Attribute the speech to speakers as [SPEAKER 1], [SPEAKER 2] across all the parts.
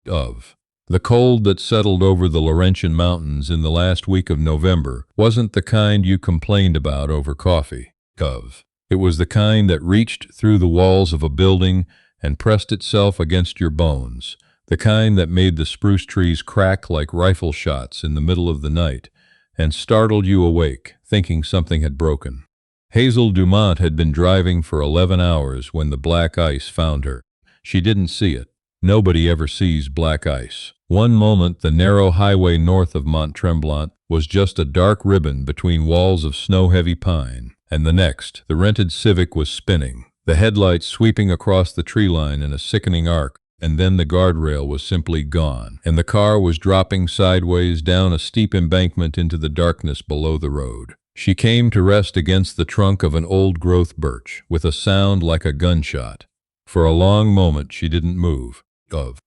[SPEAKER 1] of. The cold that settled over the Laurentian Mountains in the last week of November wasn't the kind you complained about over coffee. Of. It was the kind that reached through the walls of a building and pressed itself against your bones, the kind that made the spruce trees crack like rifle shots in the middle of the night, and startled you awake, thinking something had broken. Hazel Dumont had been driving for 11 hours when the black ice found her. She didn't see it. Nobody ever sees black ice. One moment the narrow highway north of Montreal was just a dark ribbon between walls of snow-heavy pine, and the next, the rented Civic was spinning, the headlights sweeping across the tree line in a sickening arc, and then the guardrail was simply gone, and the car was dropping sideways down a steep embankment into the darkness below the road. She came to rest against the trunk of an old-growth birch, with a sound like a gunshot. For a long moment she didn't move.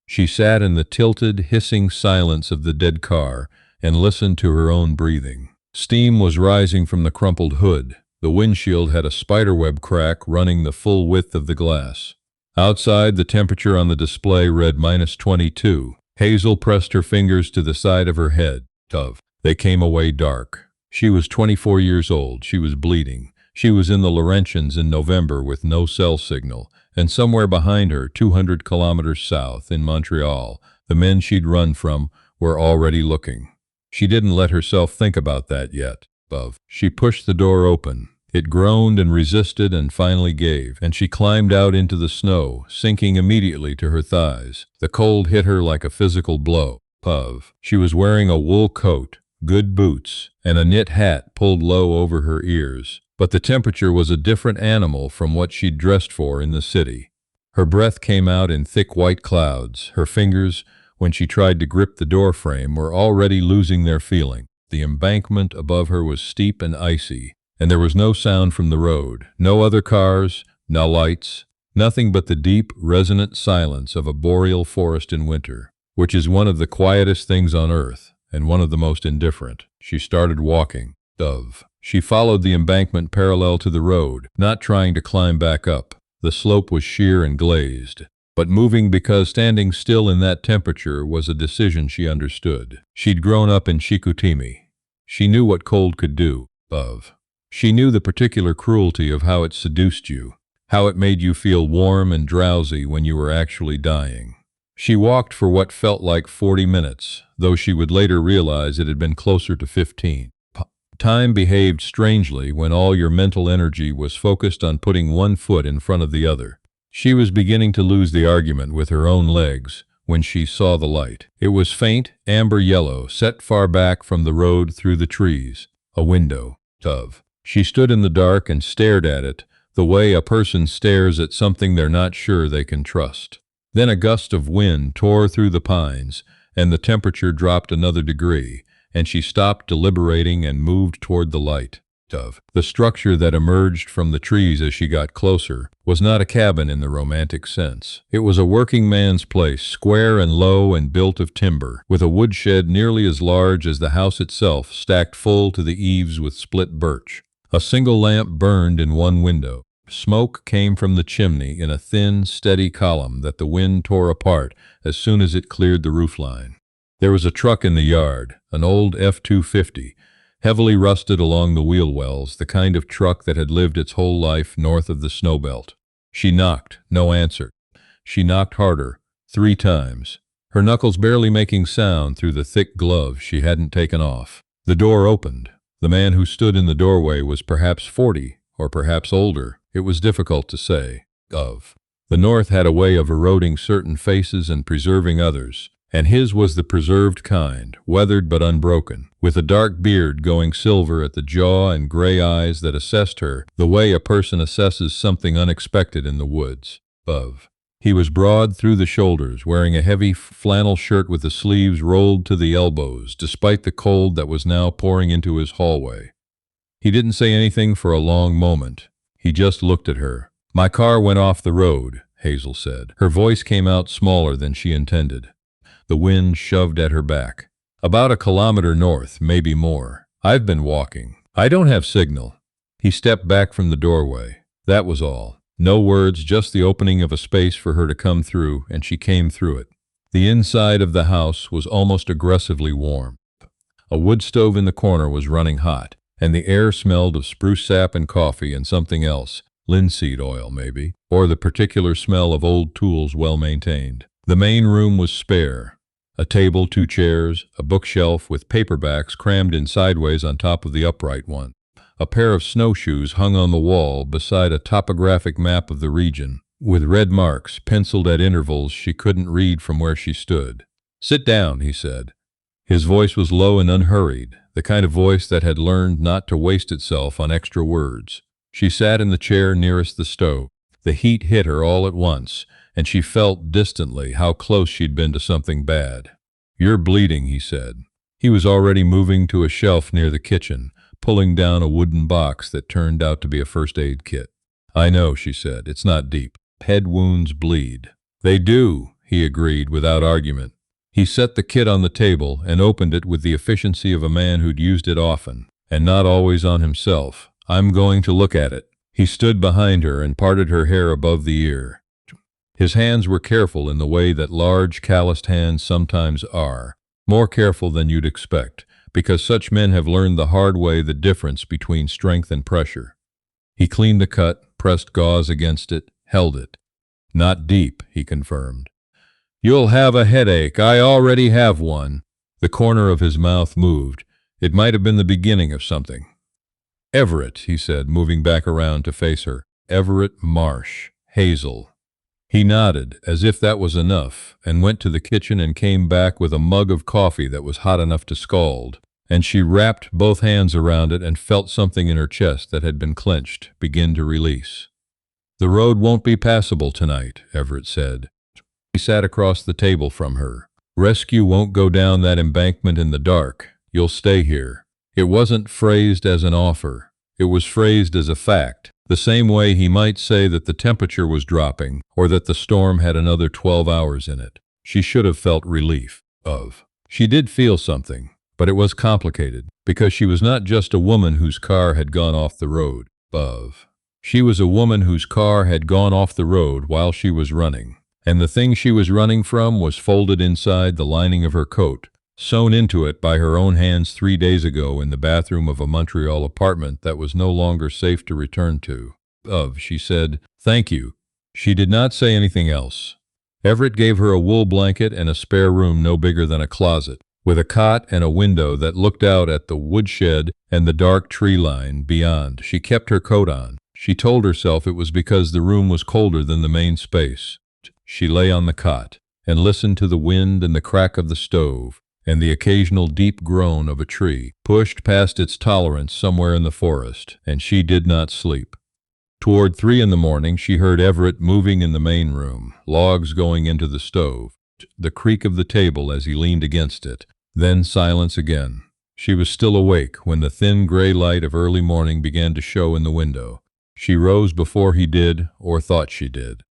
[SPEAKER 1] She sat in the tilted, hissing silence of the dead car and listened to her own breathing. Steam was rising from the crumpled hood. The windshield had a spiderweb crack running the full width of the glass. Outside, the temperature on the display read -22. Hazel pressed her fingers to the side of her head. They came away dark. She was 24 years old. She was bleeding. She was in the Laurentians in November with no cell signal, and somewhere behind her, 200 kilometers south, in Montreal, the men she'd run from were already looking. She didn't let herself think about that yet. She pushed the door open. It groaned and resisted and finally gave, and she climbed out into the snow, sinking immediately to her thighs. The cold hit her like a physical blow. She was wearing a wool coat, good boots, and a knit hat pulled low over her ears. But the temperature was a different animal from what she'd dressed for in the city. Her breath came out in thick white clouds. Her fingers, when she tried to grip the door frame, were already losing their feeling. The embankment above her was steep and icy, and there was no sound from the road, no other cars, no lights, nothing but the deep, resonant silence of a boreal forest in winter, which is one of the quietest things on earth, and one of the most indifferent. She started walking. She followed the embankment parallel to the road, not trying to climb back up. The slope was sheer and glazed, but moving because standing still in that temperature was a decision she understood. She'd grown up in Chicoutimi. She knew what cold could do. She knew the particular cruelty of how it seduced you, how it made you feel warm and drowsy when you were actually dying. She walked for what felt like 40 minutes, though she would later realize it had been closer to 15. Time behaved strangely when all your mental energy was focused on putting one foot in front of the other. She was beginning to lose the argument with her own legs when she saw the light. It was faint, amber yellow, set far back from the road through the trees. A window. She stood in the dark and stared at it, the way a person stares at something they're not sure they can trust. Then a gust of wind tore through the pines, and the temperature dropped another degree, and she stopped deliberating and moved toward the light. The structure that emerged from the trees as she got closer was not a cabin in the romantic sense. It was a working man's place, square and low and built of timber, with a woodshed nearly as large as the house itself stacked full to the eaves with split birch. A single lamp burned in one window. Smoke came from the chimney in a thin, steady column that the wind tore apart as soon as it cleared the roofline. There was a truck in the yard, an old F-250, heavily rusted along the wheel wells, the kind of truck that had lived its whole life north of the snow belt. She knocked, no answer. She knocked harder, 3 times, her knuckles barely making sound through the thick gloves she hadn't taken off. The door opened. The man who stood in the doorway was perhaps 40, or perhaps older. It was difficult to say. The North had a way of eroding certain faces and preserving others, and his was the preserved kind, weathered but unbroken, with a dark beard going silver at the jaw and gray eyes that assessed her the way a person assesses something unexpected in the woods. He was broad through the shoulders, wearing a heavy flannel shirt with the sleeves rolled to the elbows, despite the cold that was now pouring into his hallway. He didn't say anything for a long moment. He just looked at her. "My car went off the road," Hazel said. Her voice came out smaller than she intended. The wind shoved at her back. "About a kilometer north, maybe more. I've been walking. I don't have signal." He stepped back from the doorway. That was all. No words, just the opening of a space for her to come through, and she came through it. The inside of the house was almost aggressively warm. A wood stove in the corner was running hot, and the air smelled of spruce sap and coffee and something else, linseed oil maybe, or the particular smell of old tools well maintained. The main room was spare. A table, 2 chairs, a bookshelf with paperbacks crammed in sideways on top of the upright one. A pair of snowshoes hung on the wall beside a topographic map of the region, with red marks penciled at intervals she couldn't read from where she stood. "Sit down," he said. His voice was low and unhurried, the kind of voice that had learned not to waste itself on extra words. She sat in the chair nearest the stove. The heat hit her all at once, and she felt distantly how close she'd been to something bad. "You're bleeding," he said. He was already moving to a shelf near the kitchen, pulling down a wooden box that turned out to be a first aid kit. "I know," she said. "It's not deep. Head wounds bleed." "They do," he agreed without argument. He set the kit on the table and opened it with the efficiency of a man who'd used it often, and not always on himself. "I'm going to look at it." He stood behind her and parted her hair above the ear. His hands were careful in the way that large, calloused hands sometimes are, more careful than you'd expect, because such men have learned the hard way the difference between strength and pressure. He cleaned the cut, pressed gauze against it, held it. "Not deep," he confirmed. "You'll have a headache. I already have one." The corner of his mouth moved. It might have been the beginning of something. "Everett," he said, moving back around to face her. "Everett Marsh. Hazel." He nodded, as if that was enough, and went to the kitchen and came back with a mug of coffee that was hot enough to scald, and she wrapped both hands around it and felt something in her chest that had been clenched begin to release. "The road won't be passable tonight," Everett said. He sat across the table from her. "Rescue won't go down that embankment in the dark. You'll stay here." It wasn't phrased as an offer. It was phrased as a fact, the same way he might say that the temperature was dropping or that the storm had another 12 hours in it. She should have felt relief. She did feel something, but it was complicated, because she was not just a woman whose car had gone off the road. She was a woman whose car had gone off the road while she was running. And the thing she was running from was folded inside the lining of her coat, sewn into it by her own hands 3 days ago in the bathroom of a Montreal apartment that was no longer safe to return to. She said, "Thank you." She did not say anything else. Everett gave her a wool blanket and a spare room no bigger than a closet, with a cot and a window that looked out at the woodshed and the dark tree line beyond. She kept her coat on. She told herself it was because the room was colder than the main space. She lay on the cot and listened to the wind and the crack of the stove and the occasional deep groan of a tree pushed past its tolerance somewhere in the forest, and she did not sleep. Toward 3 in the morning, she heard Everett moving in the main room, logs going into the stove, the creak of the table as he leaned against it, then silence again. She was still awake when the thin gray light of early morning began to show in the window. She rose before he did, or thought she did.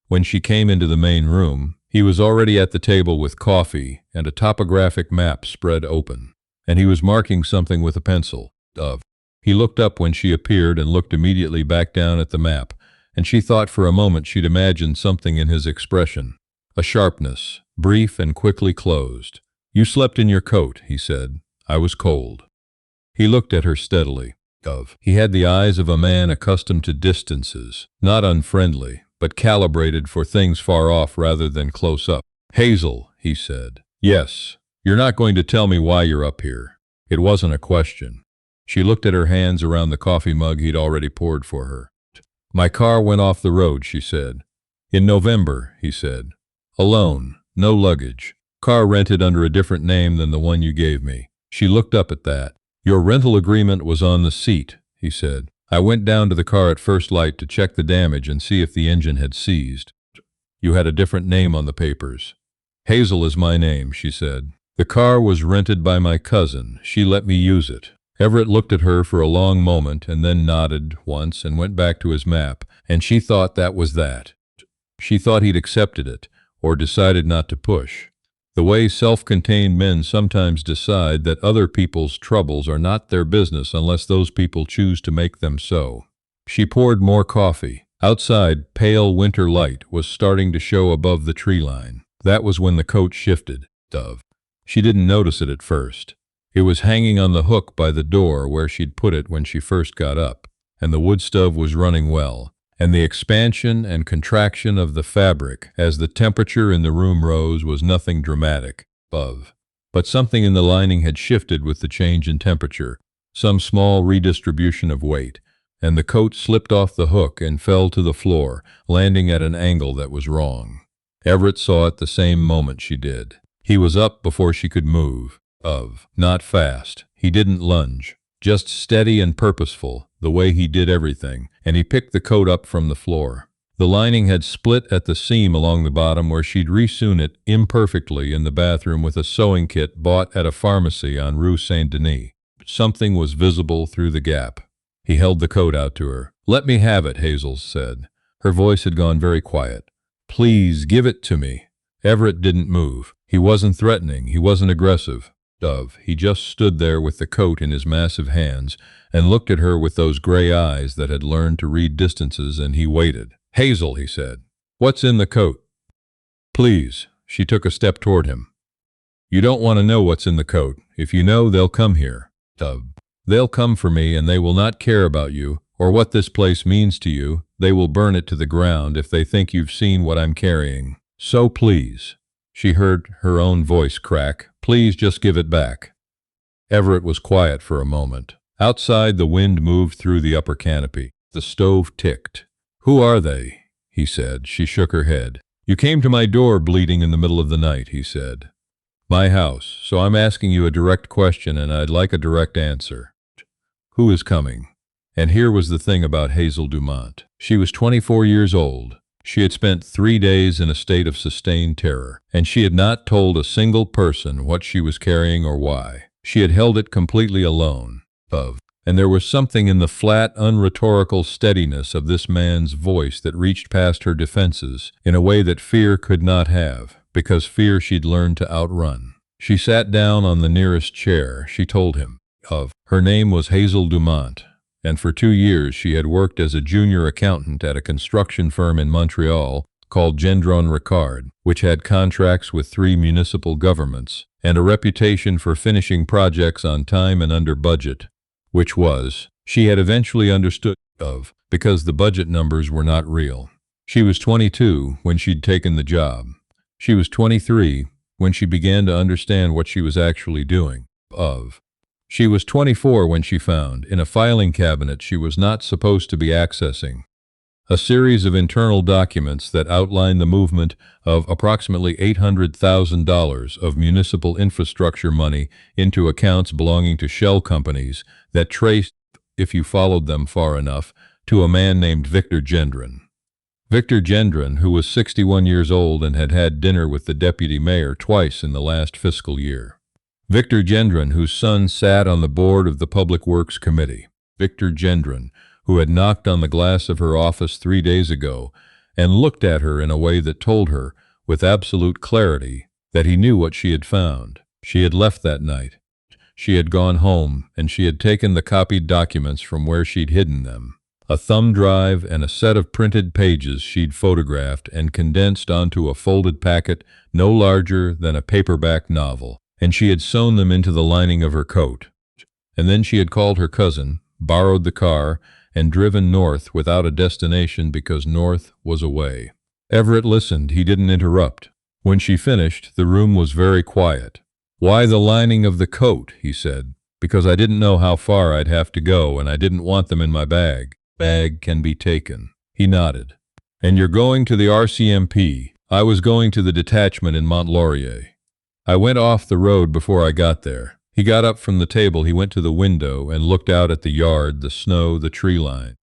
[SPEAKER 1] When she came into the main room, he was already at the table with coffee and a topographic map spread open, and he was marking something with a pencil. He looked up when she appeared and looked immediately back down at the map, and she thought for a moment she'd imagined something in his expression. A sharpness, brief and quickly closed. "You slept in your coat," he said. "I was cold." He looked at her steadily. He had the eyes of a man accustomed to distances, not unfriendly, but calibrated for things far off rather than close up. "Hazel," he said. "Yes. You're not going to tell me why you're up here." It wasn't a question. She looked at her hands around the coffee mug he'd already poured for her. "My car went off the road," she said. "In November," he said. "Alone. No luggage. Car rented under a different name than the one you gave me." She looked up at that. "Your rental agreement was on the seat," he said. "I went down to the car at first light to check the damage and see if the engine had seized. You had a different name on the papers." "Hazel is my name," she said. "The car was rented by my cousin. She let me use it." Everett looked at her for a long moment and then nodded once and went back to his map, and she thought that was that. She thought he'd accepted it, or decided not to push. The way self-contained men sometimes decide that other people's troubles are not their business unless those people choose to make them so. She poured more coffee. Outside, pale winter light was starting to show above the tree line. That was when the coat shifted. Dove. She didn't notice it at first. It was hanging on the hook by the door where she'd put it when she first got up, and the wood stove was running well, and the expansion and contraction of the fabric as the temperature in the room rose was nothing dramatic. But something in the lining had shifted with the change in temperature, some small redistribution of weight, and the coat slipped off the hook and fell to the floor, landing at an angle that was wrong. Everett saw it the same moment she did. He was up before she could move. Not fast. He didn't lunge. Just steady and purposeful, the way he did everything, and he picked the coat up from the floor. The lining had split at the seam along the bottom where she'd resewn it imperfectly in the bathroom with a sewing kit bought at a pharmacy on Rue Saint-Denis. Something was visible through the gap. He held the coat out to her. "Let me have it," Hazel said. Her voice had gone very quiet. "Please, give it to me." Everett didn't move. He wasn't threatening. He wasn't aggressive. He just stood there with the coat in his massive hands and looked at her with those gray eyes that had learned to read distances, and he waited. "Hazel," he said, "what's in the coat?" "Please." She took a step toward him. "You don't want to know what's in the coat. If you know, they'll come here." "They'll come for me, and they will not care about you or what this place means to you. They will burn it to the ground if they think you've seen what I'm carrying. So please." She heard her own voice crack. "Please just give it back." Everett was quiet for a moment. Outside, the wind moved through the upper canopy. The stove ticked. "Who are they?" he said. She shook her head. "You came to my door bleeding in the middle of the night," he said. "My house, so I'm asking you a direct question, and I'd like a direct answer. Who is coming?" And here was the thing about Hazel Dumont. She was 24 years old. She had spent 3 days in a state of sustained terror, and she had not told a single person what she was carrying or why. She had held it completely alone. And there was something in the flat, unrhetorical steadiness of this man's voice that reached past her defenses in a way that fear could not have, because fear she'd learned to outrun. She sat down on the nearest chair. She told him. Her name was Hazel Dumont, and for 2 years she had worked as a junior accountant at a construction firm in Montreal called Gendron Ricard, which had contracts with 3 municipal governments and a reputation for finishing projects on time and under budget, which she had eventually understood because the budget numbers were not real. She was 22 when she'd taken the job. She was 23 when she began to understand what she was actually doing. She was 24 when she found, in a filing cabinet she was not supposed to be accessing, a series of internal documents that outlined the movement of approximately $800,000 of municipal infrastructure money into accounts belonging to shell companies that traced, if you followed them far enough, to a man named Victor Gendron. Victor Gendron, who was 61 years old and had had dinner with the deputy mayor twice in the last fiscal year. Victor Gendron, whose son sat on the board of the Public Works Committee. Victor Gendron, who had knocked on the glass of her office 3 days ago and looked at her in a way that told her, with absolute clarity, that he knew what she had found. She had left that night. She had gone home, and she had taken the copied documents from where she'd hidden them. A thumb drive and a set of printed pages she'd photographed and condensed onto a folded packet no larger than a paperback novel, and she had sewn them into the lining of her coat. And then she had called her cousin, borrowed the car, and driven north without a destination because north was away. Everett listened. He didn't interrupt. When she finished, the room was very quiet. "Why the lining of the coat?" he said. "Because I didn't know how far I'd have to go, and I didn't want them in my bag." "Bag can be taken." He nodded. "And you're going to the RCMP. I was going to the detachment in Mont-Laurier. I went off the road before I got there." He got up from the table. He went to the window and looked out at the yard, the snow, the tree line.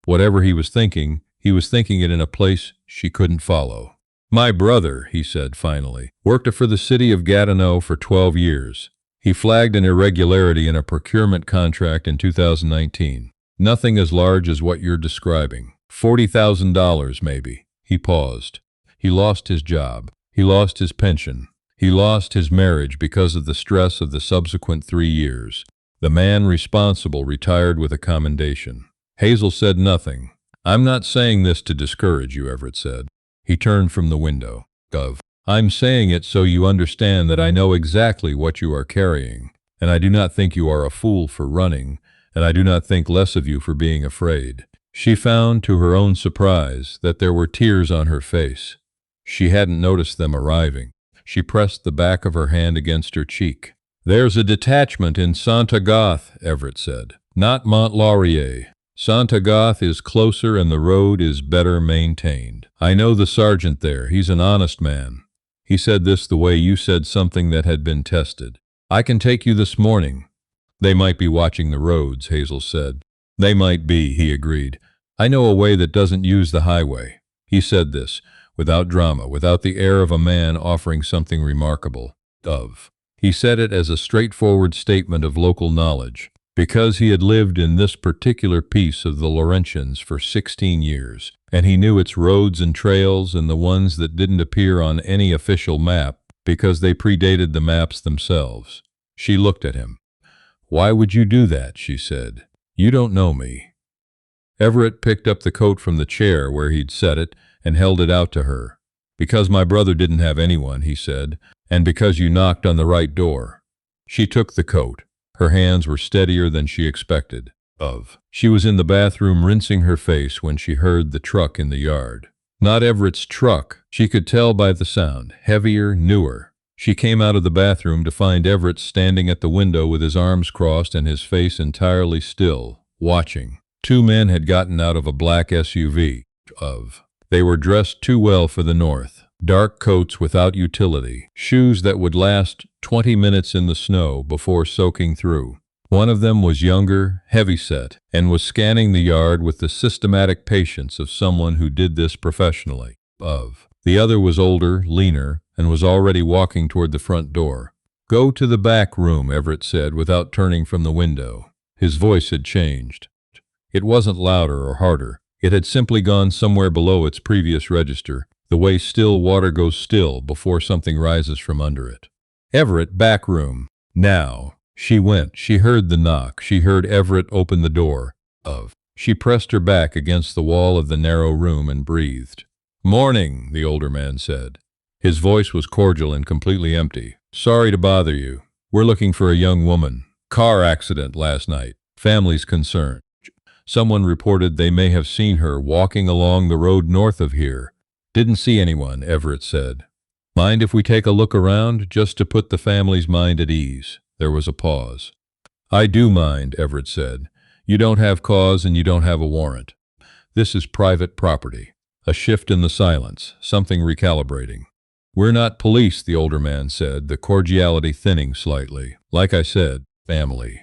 [SPEAKER 1] Whatever he was thinking it in a place she couldn't follow. "My brother," he said finally, "worked for the city of Gatineau for 12 years. He flagged an irregularity in a procurement contract in 2019. Nothing as large as what you're describing. $40,000 maybe." He paused. He lost his job. He lost his pension. He lost his marriage because of the stress of the subsequent 3 years. The man responsible retired with a commendation. Hazel said nothing. "I'm not saying this to discourage you," Everett said. He turned from the window. I'm saying it so you understand that I know exactly what you are carrying, and I do not think you are a fool for running, and I do not think less of you for being afraid." She found, to her own surprise, that there were tears on her face. She hadn't noticed them arriving. She pressed the back of her hand against her cheek. "There's a detachment in Saint-Agathe," Everett said. "Not Mont-Laurier. Saint-Agathe is closer and the road is better maintained. I know the sergeant there. He's an honest man." He said this the way you said something that had been tested. "I can take you this morning." "They might be watching the roads," Hazel said. "They might be," he agreed. "I know a way that doesn't use the highway." He said this, without drama, without the air of a man offering something remarkable. He said it as a straightforward statement of local knowledge, because he had lived in this particular piece of the Laurentians for 16 years, and he knew its roads and trails and the ones that didn't appear on any official map because they predated the maps themselves. She looked at him. "Why would you do that?" she said. "You don't know me." Everett picked up the coat from the chair where he'd set it and held it out to her. "Because my brother didn't have anyone," he said, "and because you knocked on the right door." She took the coat. Her hands were steadier than she expected. She was in the bathroom rinsing her face when she heard the truck in the yard. Not Everett's truck, she could tell by the sound, heavier, newer. She came out of the bathroom to find Everett standing at the window with his arms crossed and his face entirely still, watching. Two men had gotten out of a black SUV. They were dressed too well for the north. Dark coats without utility, shoes that would last 20 minutes in the snow before soaking through. One of them was younger, heavy-set, and was scanning the yard with the systematic patience of someone who did this professionally. The other was older, leaner, and was already walking toward the front door. "Go to the back room," Everett said without turning from the window. His voice had changed. It wasn't louder or harder. It had simply gone somewhere below its previous register, the way still water goes still before something rises from under it. "Everett, back room. Now." She went. She heard the knock. She heard Everett open the door. She pressed her back against the wall of the narrow room and breathed. "Morning," the older man said. His voice was cordial and completely empty. "Sorry to bother you. We're looking for a young woman. Car accident last night. Family's concerned. Someone reported they may have seen her walking along the road north of here." "Didn't see anyone," Everett said. "Mind if we take a look around, just to put the family's mind at ease?" There was a pause. "I do mind," Everett said. "You don't have cause and you don't have a warrant. This is private property." A shift in the silence, something recalibrating. "We're not police," the older man said, the cordiality thinning slightly. "Like I said, family.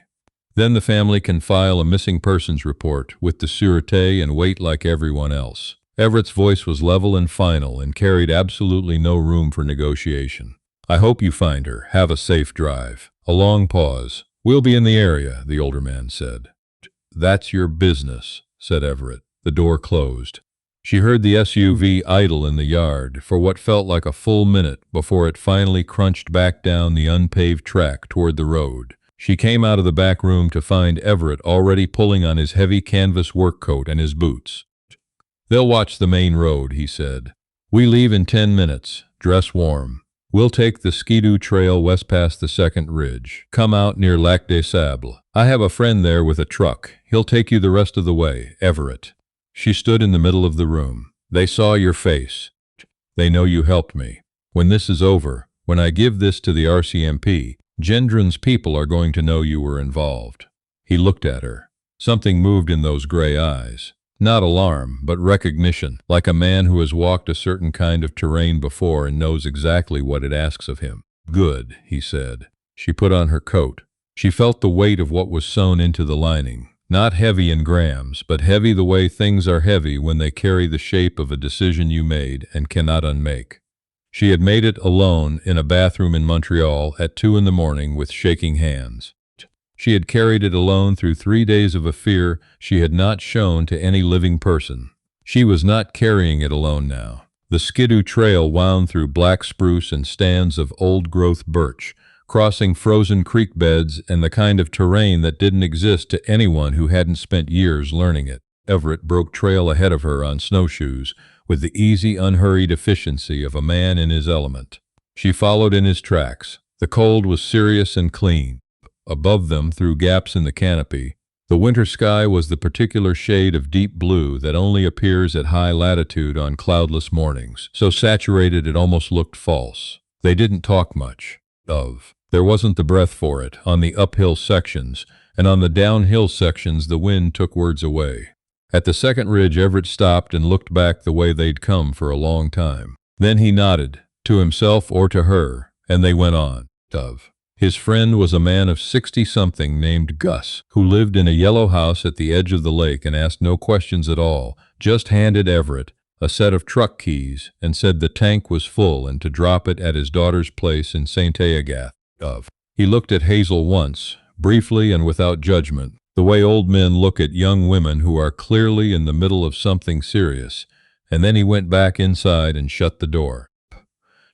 [SPEAKER 1] Then the family can file a missing persons report with the Sûreté and wait like everyone else." Everett's voice was level and final and carried absolutely no room for negotiation. "I hope you find her. Have a safe drive." A long pause. "We'll be in the area," the older man said. "That's your business," said Everett. The door closed. She heard the SUV idle in the yard for what felt like a full minute before it finally crunched back down the unpaved track toward the road. She came out of the back room to find Everett already pulling on his heavy canvas work coat and his boots. "They'll watch the main road," he said. "We leave in 10 minutes. Dress warm. We'll take the Skidoo Trail west past the second ridge. Come out near Lac des Sables. I have a friend there with a truck. He'll take you the rest of the way. Everett." She stood in the middle of the room. "They saw your face. They know you helped me. When this is over, when I give this to the RCMP, Gendron's people are going to know you were involved." He looked at her. Something moved in those gray eyes. Not alarm, but recognition, like a man who has walked a certain kind of terrain before and knows exactly what it asks of him. "Good," he said. She put on her coat. She felt the weight of what was sewn into the lining. Not heavy in grams, but heavy the way things are heavy when they carry the shape of a decision you made and cannot unmake. She had made it alone in a bathroom in Montreal at 2 a.m. with shaking hands. She had carried it alone through 3 days of a fear she had not shown to any living person. She was not carrying it alone now. The Skidoo Trail wound through black spruce and stands of old-growth birch, crossing frozen creek beds and the kind of terrain that didn't exist to anyone who hadn't spent years learning it. Everett broke trail ahead of her on snowshoes, with the easy, unhurried efficiency of a man in his element. She followed in his tracks. The cold was serious and clean. Above them, through gaps in the canopy, the winter sky was the particular shade of deep blue that only appears at high latitude on cloudless mornings, so saturated it almost looked false. They didn't talk much. There wasn't the breath for it on the uphill sections, and on the downhill sections the wind took words away. At the second ridge, Everett stopped and looked back the way they'd come for a long time. Then he nodded, to himself or to her, and they went on. His friend was a man of 60-something named Gus, who lived in a yellow house at the edge of the lake and asked no questions at all, just handed Everett a set of truck keys and said the tank was full and to drop it at his daughter's place in St. Agath. He looked at Hazel once, briefly and without judgment, the way old men look at young women who are clearly in the middle of something serious, and then he went back inside and shut the door.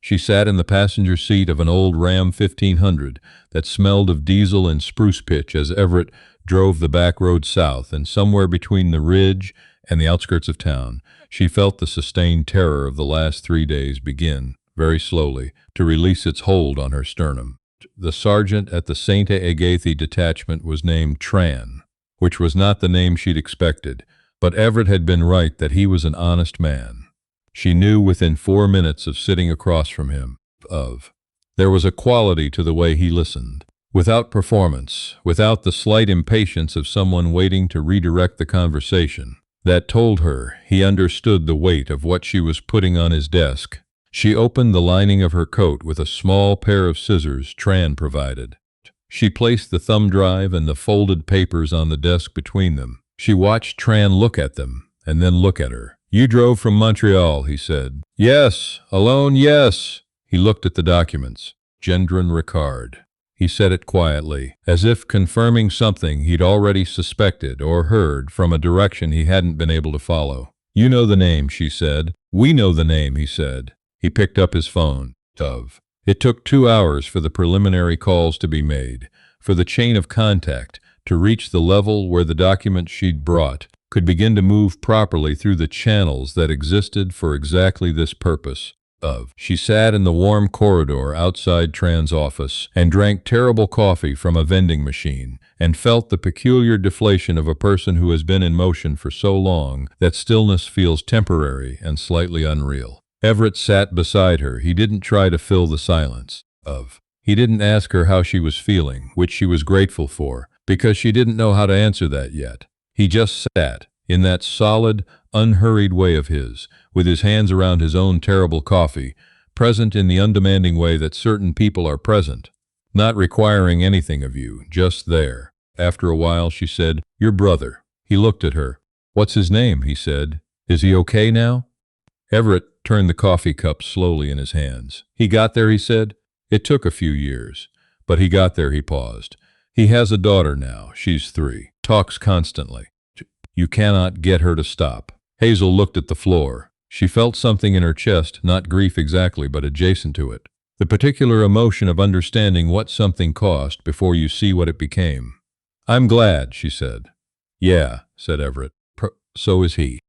[SPEAKER 1] She sat in the passenger seat of an old Ram 1500 that smelled of diesel and spruce pitch as Everett drove the back road south, and somewhere between the ridge and the outskirts of town, she felt the sustained terror of the last 3 days begin, very slowly, to release its hold on her sternum. The sergeant at the St. Agathie detachment was named Tran, which was not the name she'd expected, but Everett had been right that he was an honest man. She knew within 4 minutes of sitting across from him. There was a quality to the way he listened, without performance, without the slight impatience of someone waiting to redirect the conversation, that told her he understood the weight of what she was putting on his desk. She opened the lining of her coat with a small pair of scissors Tran provided. She placed the thumb drive and the folded papers on the desk between them. She watched Tran look at them, and then look at her. "You drove from Montreal," he said. "Yes. Alone, yes." He looked at the documents. Gendron Ricard. He said it quietly, as if confirming something he'd already suspected or heard from a direction he hadn't been able to follow. "You know the name," she said. "We know the name," he said. He picked up his phone. It took 2 hours for the preliminary calls to be made, for the chain of contact to reach the level where the documents she'd brought could begin to move properly through the channels that existed for exactly this purpose. She sat in the warm corridor outside Tran's office and drank terrible coffee from a vending machine and felt the peculiar deflation of a person who has been in motion for so long that stillness feels temporary and slightly unreal. Everett sat beside her. He didn't try to fill the silence. He didn't ask her how she was feeling, which she was grateful for, because she didn't know how to answer that yet. He just sat, in that solid, unhurried way of his, with his hands around his own terrible coffee, present in the undemanding way that certain people are present, not requiring anything of you, just there. After a while she said, "Your brother." He looked at her. "What's his name?" he said. "Is he okay now?" Everett turned the coffee cup slowly in his hands. "He got there," he said. "It took a few years, but he got there." He paused. "He has a daughter now. She's 3. Talks constantly. You cannot get her to stop." Hazel looked at the floor. She felt something in her chest, not grief exactly, but adjacent to it. The particular emotion of understanding what something cost before you see what it became. "I'm glad," she said. "Yeah," said Everett. So is he."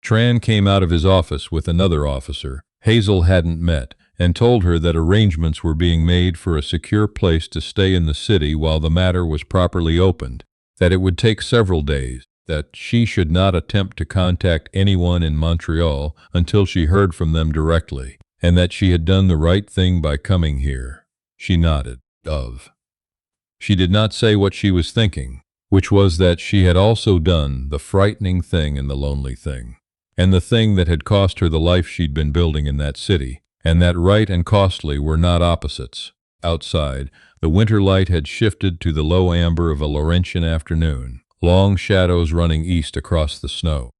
[SPEAKER 1] Tran came out of his office with another officer Hazel hadn't met, and told her that arrangements were being made for a secure place to stay in the city while the matter was properly opened, that it would take several days, that she should not attempt to contact anyone in Montreal until she heard from them directly, and that she had done the right thing by coming here. She nodded. She did not say what she was thinking, which was that she had also done the frightening thing and the lonely thing, and the thing that had cost her the life she'd been building in that city, and that right and costly were not opposites. Outside, the winter light had shifted to the low amber of a Laurentian afternoon, long shadows running east across the snow.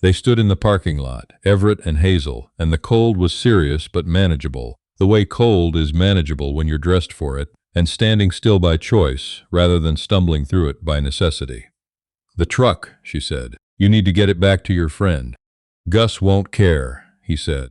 [SPEAKER 1] They stood in the parking lot, Everett and Hazel, and the cold was serious but manageable, the way cold is manageable when you're dressed for it, and standing still by choice, rather than stumbling through it by necessity. "The truck," she said. "You need to get it back to your friend." "Gus won't care," he said.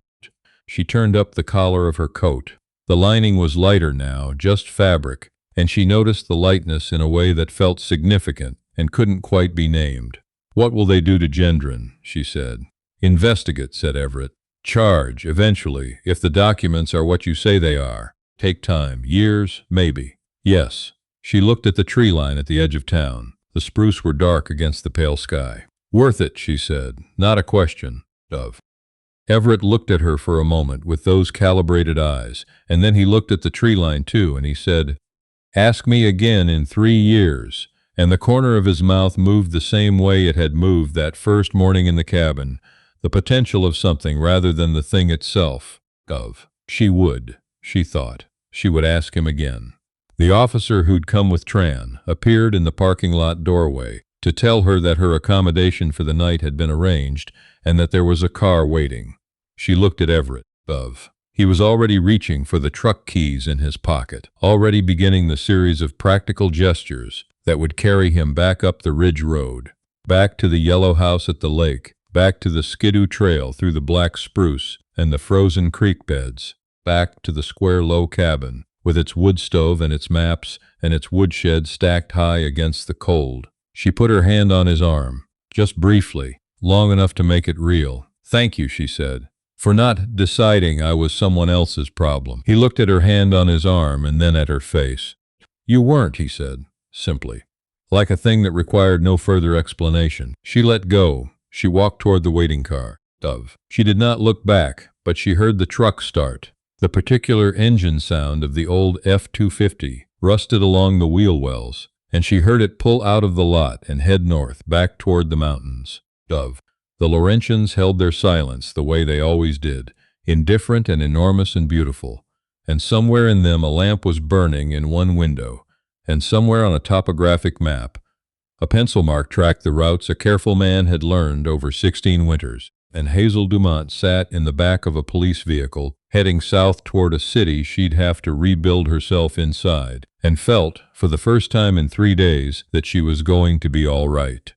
[SPEAKER 1] She turned up the collar of her coat. The lining was lighter now, just fabric, and she noticed the lightness in a way that felt significant and couldn't quite be named. "What will they do to Gendron?" she said. Investigate, said Everett. Charge, eventually, if the documents are what you say they are. Take time, years, maybe. Yes. She looked at the tree line at the edge of town. The spruce were dark against the pale sky. Worth it, she said. Not a question of. Everett looked at her for a moment with those calibrated eyes, and then he looked at the tree line too, and he said, Ask me again in 3 years. And the corner of his mouth moved the same way it had moved that first morning in the cabin, the potential of something rather than the thing itself. She would, she thought. She would ask him again. The officer who'd come with Tran appeared in the parking lot doorway to tell her that her accommodation for the night had been arranged and that there was a car waiting. She looked at Everett. He was already reaching for the truck keys in his pocket, already beginning the series of practical gestures that would carry him back up the ridge road, back to the yellow house at the lake, back to the skidoo trail through the black spruce and the frozen creek beds, back to the square low cabin, with its wood stove and its maps and its woodshed stacked high against the cold. She put her hand on his arm, just briefly, long enough to make it real. Thank you, she said, for not deciding I was someone else's problem. He looked at her hand on his arm and then at her face. You weren't, he said, simply, like a thing that required no further explanation. She let go. She walked toward the waiting car. She did not look back, but she heard the truck start. The particular engine sound of the old F-250 rusted along the wheel wells, and she heard it pull out of the lot and head north, back toward the mountains. The Laurentians held their silence the way they always did, indifferent and enormous and beautiful, and somewhere in them a lamp was burning in one window, and somewhere on a topographic map, a pencil mark tracked the routes a careful man had learned over 16 winters, and Hazel Dumont sat in the back of a police vehicle, heading south toward a city she'd have to rebuild herself inside, and felt, for the first time in 3 days, that she was going to be all right.